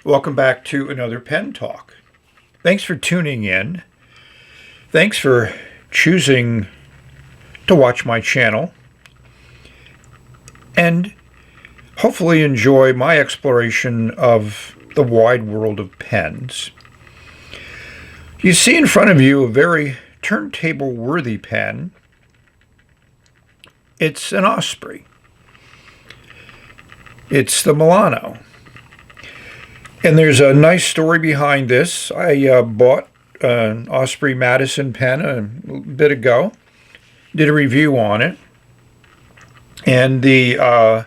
Welcome back to another Pen Talk. Thanks for tuning in. Thanks for choosing to watch my channel and hopefully enjoy my exploration of the wide world of pens. You see in front of you a very turntable-worthy pen. It's an Osprey. It's the Milano. And there's a nice story behind this. I bought an Osprey Madison pen a bit ago, did a review on it, and the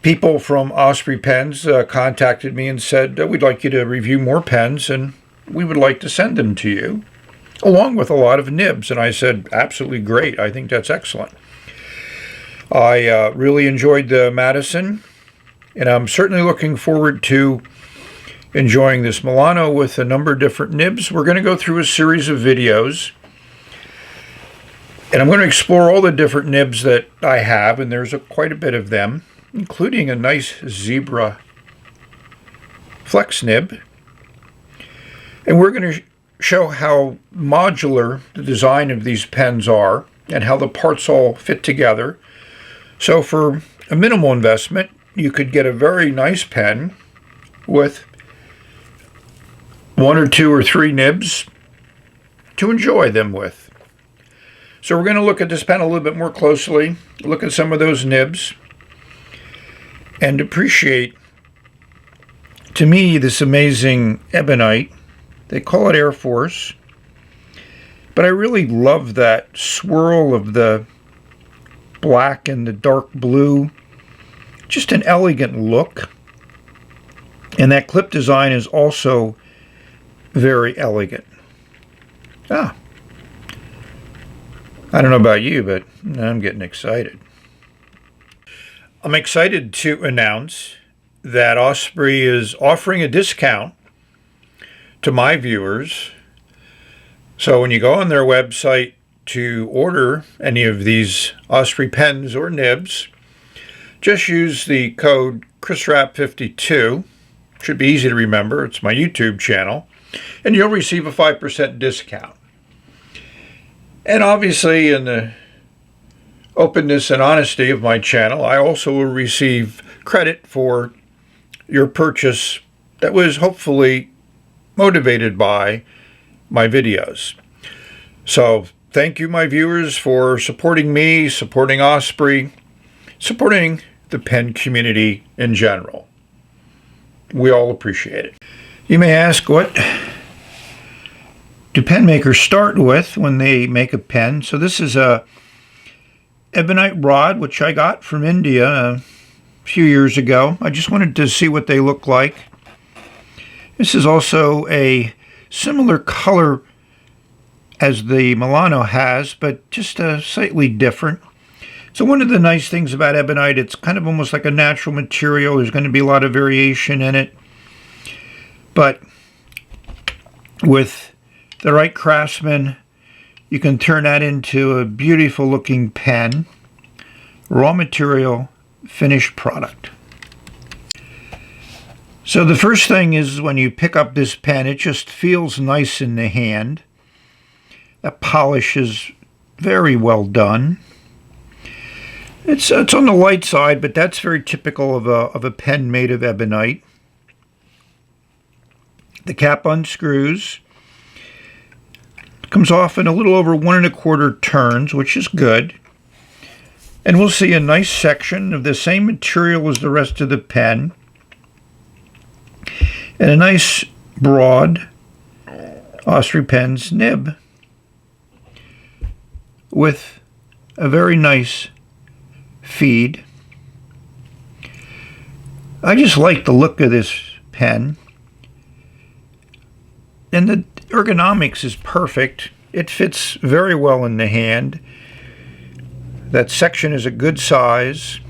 people from Osprey Pens contacted me and said, we'd like you to review more pens, and we would like to send them to you, along with a lot of nibs. And I said, absolutely great. I think that's excellent. I really enjoyed the Madison. And I'm certainly looking forward to enjoying this Milano with a number of different nibs. We're going to go through a series of videos. And I'm going to explore all the different nibs that I have. And there's quite a bit of them, including a nice zebra flex nib. And we're going to show how modular the design of these pens are and how the parts all fit together. So for a minimal investment, you could get a very nice pen with one or two or three nibs to enjoy them with. So we're going to look at this pen a little bit more closely, look at some of those nibs, and appreciate, to me, this amazing ebonite. They call it AirForce, but I really love that swirl of the black and the dark blue. Just an elegant look. And that clip design is also very elegant. I don't know about you, but I'm getting excited. I'm excited to announce that Osprey is offering a discount to my viewers. So when you go on their website to order any of these Osprey pens or nibs, just use the code ChrisRapp52. Should be easy to remember. It's my YouTube channel. And you'll receive a 5% discount. And obviously, in the openness and honesty of my channel, I also will receive credit for your purchase that was hopefully motivated by my videos. So thank you, my viewers, for supporting me, supporting Osprey, supporting the pen community in general. We all appreciate it. You may ask, what do pen makers start with when they make a pen? So this is a ebonite rod, which I got from India a few years ago. I just wanted to see what they look like. This is also a similar color as the Milano has, but just slightly different. So one of the nice things about ebonite, it's kind of almost like a natural material. There's going to be a lot of variation in it. But with the right craftsman, you can turn that into a beautiful looking pen. Raw material, finished product. So the first thing is when you pick up this pen, it just feels nice in the hand. The polish is very well done. It's on the light side, but that's very typical of a pen made of ebonite. The cap unscrews. Comes off in a little over 1 1/4 turns, which is good. And we'll see a nice section of the same material as the rest of the pen. And a nice broad Osprey Pens nib with a very nice feed. I just like the look of this pen. And the ergonomics is perfect. It fits very well in the hand. That section is a good size.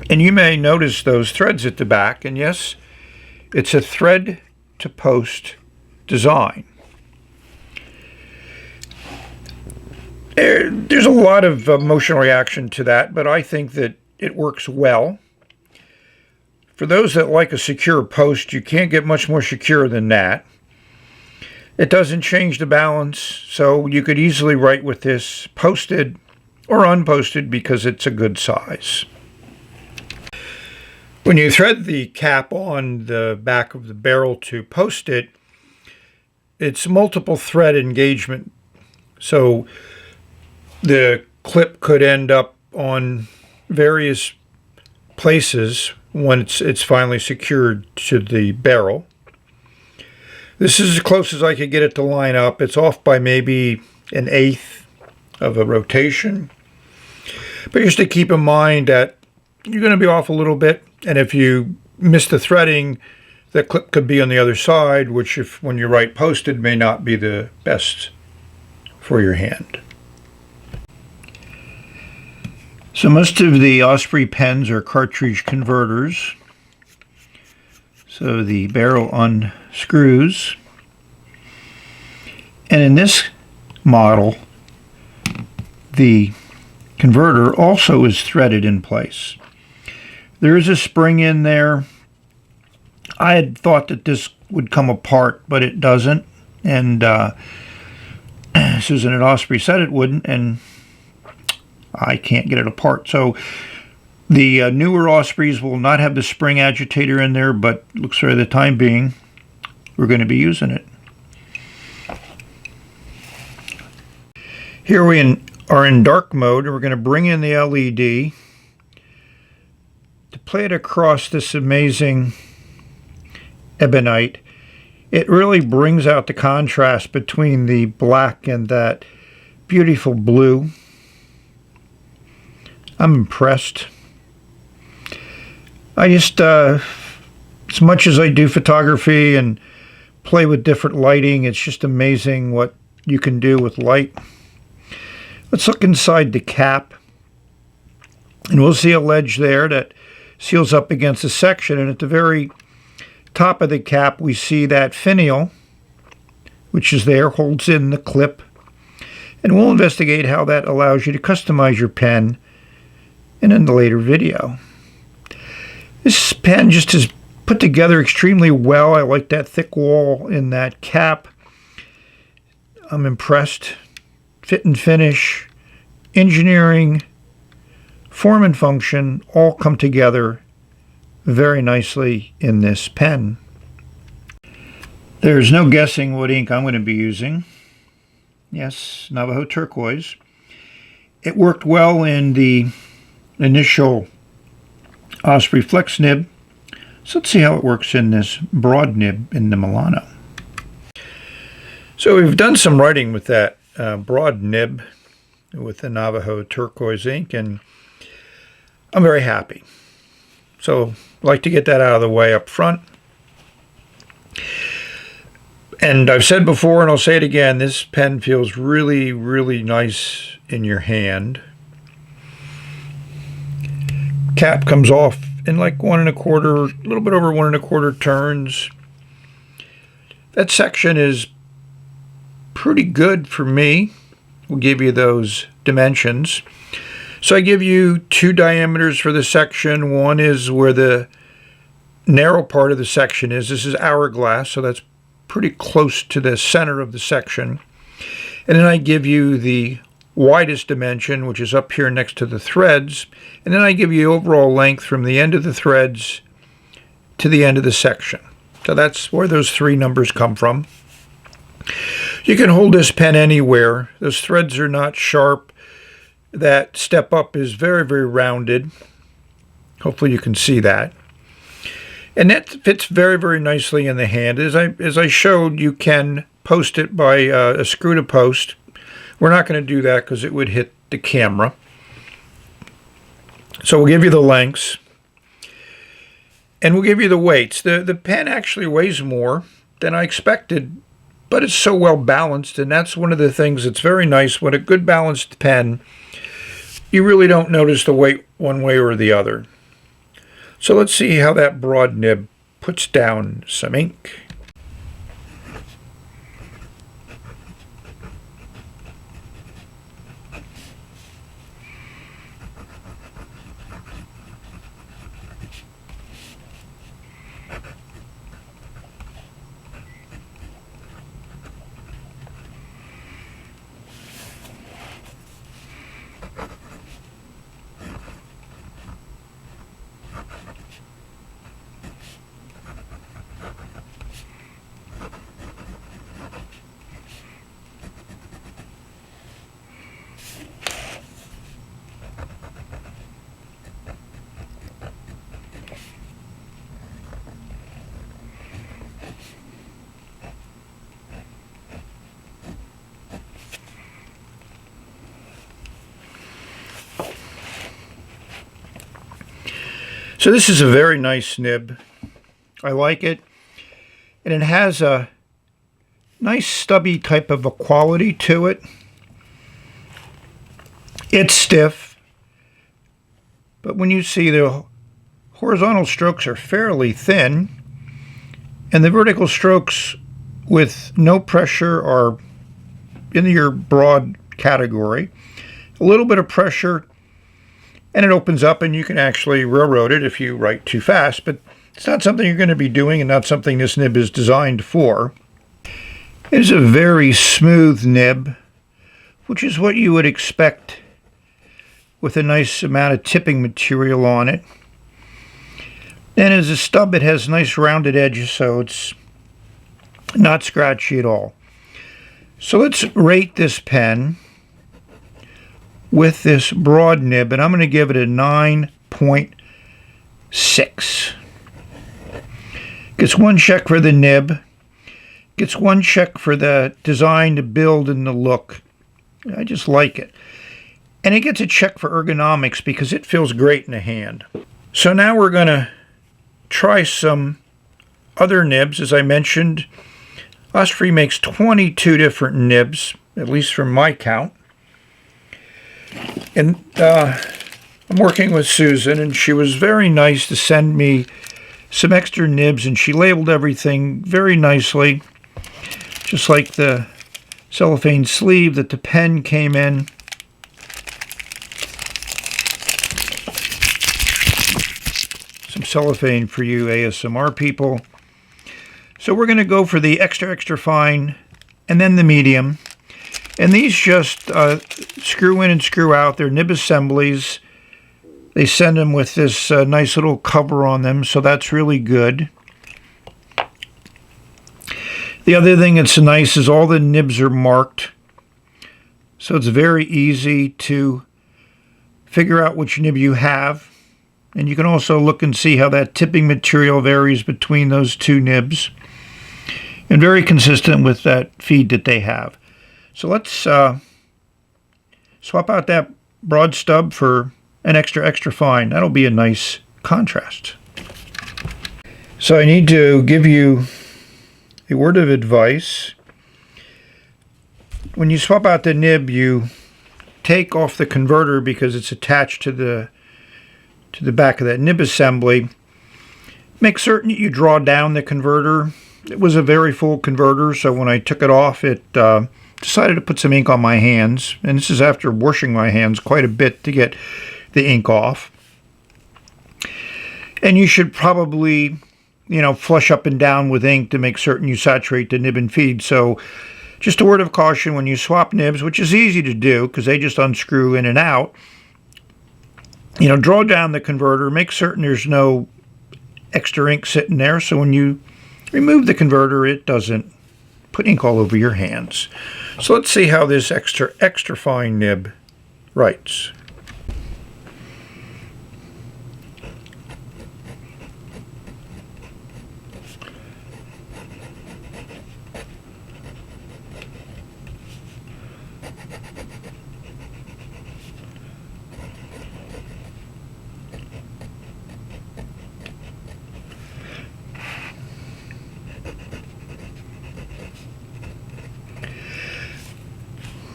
And you may notice those threads at the back. And yes, it's a thread to post design. There's a lot of emotional reaction to that, but I think that it works well. For those that like a secure post, you can't get much more secure than that. It doesn't change the balance, so you could easily write with this posted or unposted because it's a good size. When you thread the cap on the back of the barrel to post it, it's multiple thread engagement, so the clip could end up on various places when it's finally secured to the barrel. This is as close as I could get it to line up. It's off by maybe 1/8 of a rotation. But just to keep in mind that you're going to be off a little bit, and if you miss the threading, the clip could be on the other side, which when you write posted may not be the best for your hand. So most of the Osprey pens are cartridge converters. So the barrel unscrews. And in this model, the converter also is threaded in place. There is a spring in there. I had thought that this would come apart, but it doesn't. And Susan at Osprey said it wouldn't, and I can't get it apart. So the newer Ospreys will not have the spring agitator in there, but looks for the time being, we're going to be using it. Here we are in dark mode, and we're going to bring in the LED to play it across this amazing ebonite. It really brings out the contrast between the black and that beautiful blue. I'm impressed. I just, as much as I do photography and play with different lighting, it's just amazing what you can do with light. Let's look inside the cap, and we'll see a ledge there that seals up against the section, and at the very top of the cap we see that finial, which is there, holds in the clip, and we'll investigate how that allows you to customize your pen in a later video. This pen just is put together extremely well. I like that thick wall in that cap. I'm impressed. Fit and finish, engineering, form and function all come together very nicely in this pen. There's no guessing what ink I'm going to be using. Yes, Navajo turquoise. It worked well in the initial Osprey flex nib, so let's see how it works in this broad nib in the Milano. So we've done some writing with that broad nib with the Navajo turquoise ink, and I'm very happy. So I'd like to get that out of the way up front. And I've said before, and I'll say it again, this pen feels really, really nice in your hand. Cap comes off in like 1 1/4, a little bit over 1 1/4 turns. That section is pretty good for me. We'll give you those dimensions. So I give you 2 diameters for the section. One is where the narrow part of the section is. This is hourglass, so that's pretty close to the center of the section. And then I give you the widest dimension, which is up here next to the threads. And then I give you overall length from the end of the threads to the end of the section. So that's where those 3 numbers come from. You can hold this pen anywhere. Those threads are not sharp. That step up is very, very rounded. Hopefully you can see that. And that fits very, very nicely in the hand. As I showed, you can post it by a screw to post. We're not going to do that because it would hit the camera. So we'll give you the lengths. And we'll give you the weights. The pen actually weighs more than I expected, but it's so well balanced, and that's one of the things that's very nice. When a good balanced pen, you really don't notice the weight one way or the other. So let's see how that broad nib puts down some ink. So this is a very nice nib. I like it. And it has a nice stubby type of a quality to it. It's stiff, but when you see the horizontal strokes are fairly thin, and the vertical strokes with no pressure are in your broad category. A little bit of pressure and it opens up, and you can actually railroad it if you write too fast, but it's not something you're going to be doing and not something this nib is designed for. It is a very smooth nib, which is what you would expect with a nice amount of tipping material on it. And as a stub, it has nice rounded edges, so it's not scratchy at all. So let's rate this pen with this broad nib, and I'm going to give it a 9.6. Gets one check for the nib, gets one check for the design, the build, and the look. I just like it. And it gets a check for ergonomics because it feels great in the hand. So now we're going to try some other nibs. As I mentioned, Osprey makes 22 different nibs, at least from my count. And I'm working with Susan, and she was very nice to send me some extra nibs, and she labeled everything very nicely, just like the cellophane sleeve that the pen came in. Some cellophane for you ASMR people. So we're going to go for the extra fine and then the medium. And these just screw in and screw out. They're nib assemblies. They send them with this nice little cover on them, so that's really good. The other thing that's nice is all the nibs are marked. So it's very easy to figure out which nib you have. And you can also look and see how that tipping material varies between those two nibs. And very consistent with that feed that they have. So let's swap out that broad stub for an extra fine. That'll be a nice contrast. So I need to give you a word of advice. When you swap out the nib, you take off the converter because it's attached to the back of that nib assembly. Make certain that you draw down the converter. It was a very full converter, so when I took it off, it decided to put some ink on my hands. And this is after washing my hands quite a bit to get the ink off. And you should probably, flush up and down with ink to make certain you saturate the nib and feed. So just a word of caution when you swap nibs, which is easy to do because they just unscrew in and out. Draw down the converter, make certain there's no extra ink sitting there, so when you remove the converter, it doesn't put ink all over your hands. So let's see how this extra fine nib writes.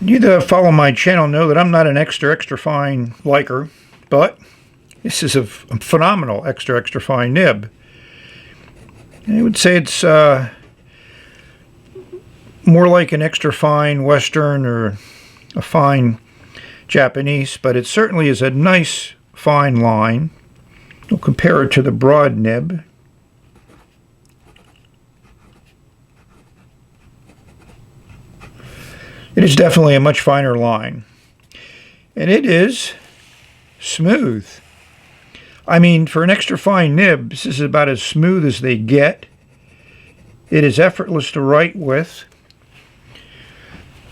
You that follow my channel know that I'm not an extra fine liker, but this is a phenomenal extra fine nib. I would say it's more like an extra fine Western or a fine Japanese, but it certainly is a nice fine line. We'll compare it to the broad nib. It is definitely a much finer line. And it is smooth. I mean, for an extra fine nib, this is about as smooth as they get. It is effortless to write with.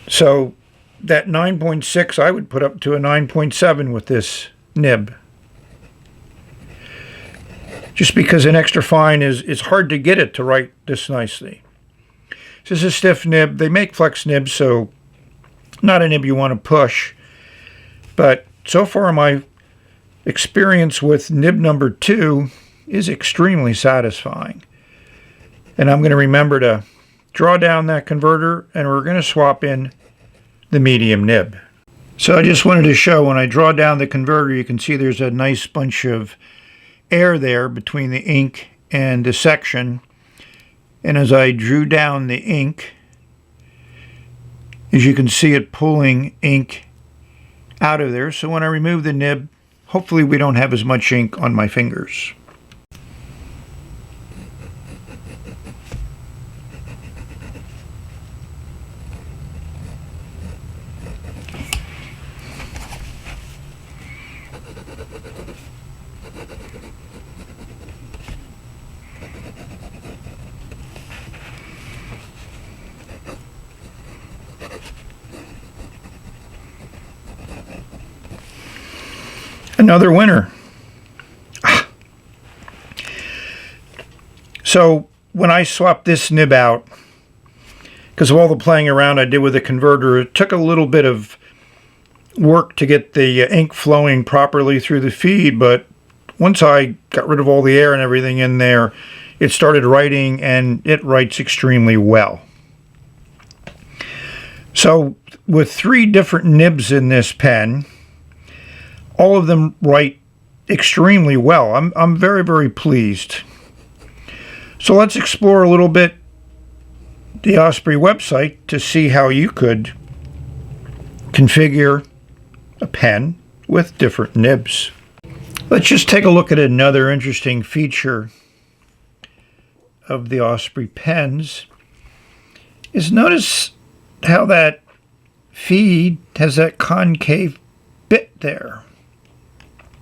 So that 9.6 I would put up to a 9.7 with this nib. Just because an extra fine is hard to get it to write this nicely. This is a stiff nib. They make flex nibs, so not a nib you want to push. But so far my experience with nib number 2 is extremely satisfying. And I'm going to remember to draw down that converter, and we're going to swap in the medium nib. So I just wanted to show, when I draw down the converter, you can see there's a nice bunch of air there between the ink and the section. And as I drew down the ink, as you can see it pulling ink out of there. So when I remove the nib, hopefully we don't have as much ink on my fingers. Another winner. So when I swapped this nib out, because of all the playing around I did with the converter, it took a little bit of work to get the ink flowing properly through the feed, but once I got rid of all the air and everything in there, it started writing, and it writes extremely well. So with 3 different nibs in this pen, all of them write extremely well. I'm very, very pleased. So let's explore a little bit the Osprey website to see how you could configure a pen with different nibs. Let's just take a look at another interesting feature of the Osprey pens. Is notice how that feed has that concave bit there.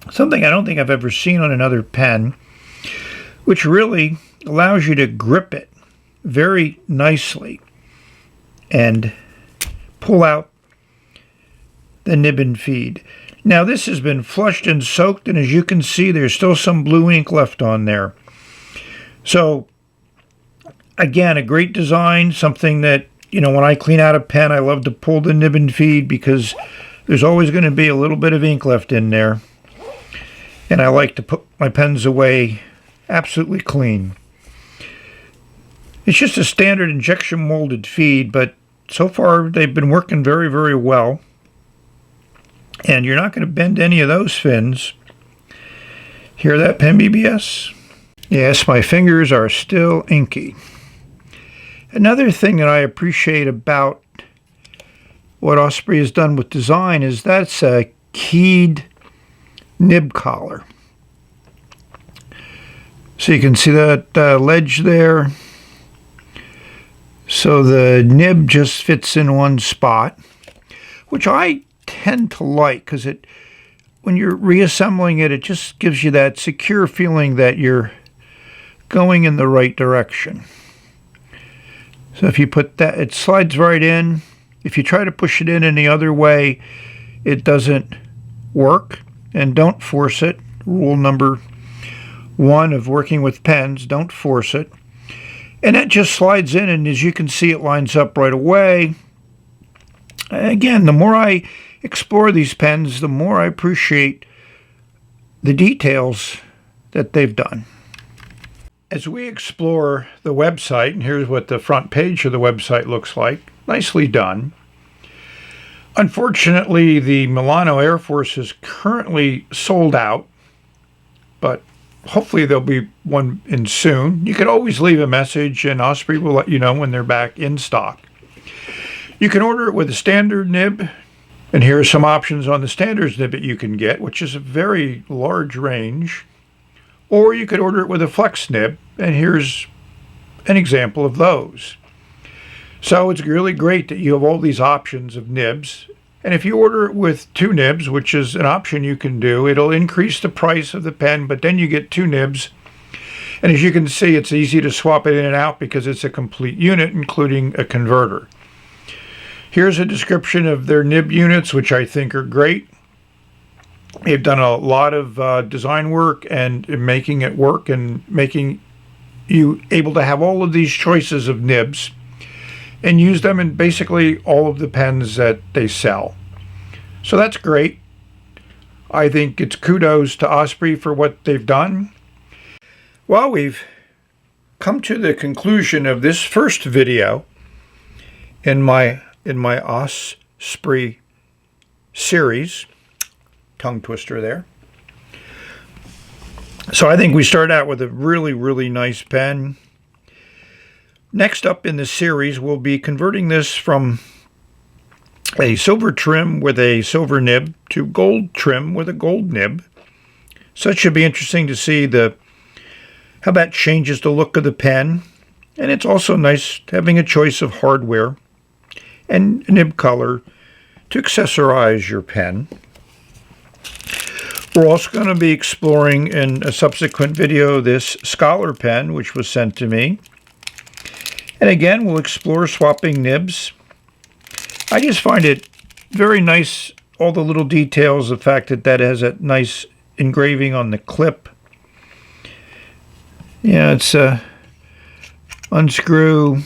Something I don't think I've ever seen on another pen, which really allows you to grip it very nicely and pull out the nib and feed. Now this has been flushed and soaked, and as you can see, there's still some blue ink left on there. So again, a great design, something that, when I clean out a pen, I love to pull the nib and feed because there's always going to be a little bit of ink left in there. And I like to put my pens away absolutely clean. It's just a standard injection molded feed, but so far they've been working very, very well. And you're not going to bend any of those fins. Hear that, pen BBS? Yes, my fingers are still inky. Another thing that I appreciate about what Osprey has done with design is that's a keyed nib collar. So you can see that ledge there. So the nib just fits in one spot, which I tend to like because when you're reassembling it, it just gives you that secure feeling that you're going in the right direction. So if you put that, it slides right in. If you try to push it in any other way, it doesn't work. And don't force it. Rule number 1 of working with pens, don't force it. And that just slides in, and as you can see, it lines up right away. Again, the more I explore these pens, the more I appreciate the details that they've done. As we explore the website, and here's what the front page of the website looks like, nicely done. Unfortunately, the Milano AirForce is currently sold out, but hopefully there'll be one in soon. You can always leave a message, and Osprey will let you know when they're back in stock. You can order it with a standard nib, and here are some options on the standard nib that you can get, which is a very large range. Or you could order it with a flex nib, and here's an example of those. So it's really great that you have all these options of nibs. And if you order it with 2 nibs, which is an option you can do, it'll increase the price of the pen, but then you get 2 nibs. And as you can see, it's easy to swap it in and out because it's a complete unit, including a converter. Here's a description of their nib units, which I think are great. They've done a lot of design work and making it work and making you able to have all of these choices of nibs and use them in basically all of the pens that they sell. So that's great. I think it's kudos to Osprey for what they've done. Well, we've come to the conclusion of this first video in my Osprey series. Tongue twister there. So I think we start out with a really, really nice pen. Next up in this series, we'll be converting this from a silver trim with a silver nib to gold trim with a gold nib. So it should be interesting to see how that changes the look of the pen. And it's also nice having a choice of hardware and nib color to accessorize your pen. We're also going to be exploring in a subsequent video this Scholar pen, which was sent to me. And again, we'll explore swapping nibs. I just find it very nice, all the little details, the fact that that has a nice engraving on the clip. Yeah, it's a unscrew.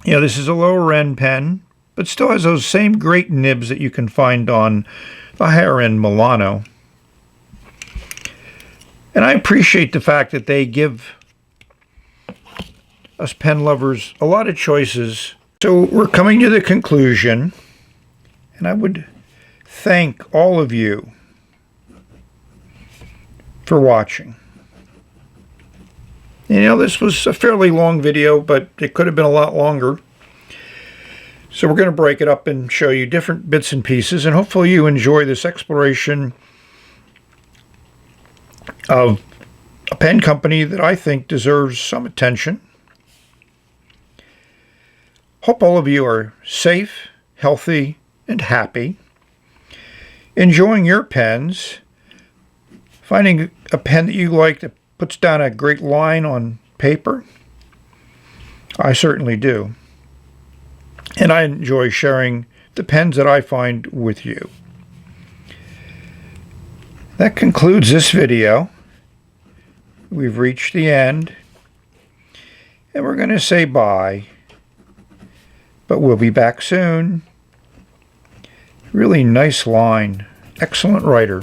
Yeah, this is a lower end pen, but still has those same great nibs that you can find on the higher end Milano. And I appreciate the fact that they give us pen lovers a lot of choices. So we're coming to the conclusion, and I would thank all of you for watching. You know, this was a fairly long video, but it could have been a lot longer. So we're going to break it up and show you different bits and pieces, and hopefully you enjoy this exploration of a pen company that I think deserves some attention. Hope all of you are safe, healthy, and happy. Enjoying your pens. Finding a pen that you like that puts down a great line on paper. I certainly do. And I enjoy sharing the pens that I find with you. That concludes this video. We've reached the end. And we're going to say bye. But we'll be back soon. Really nice line. Excellent writer.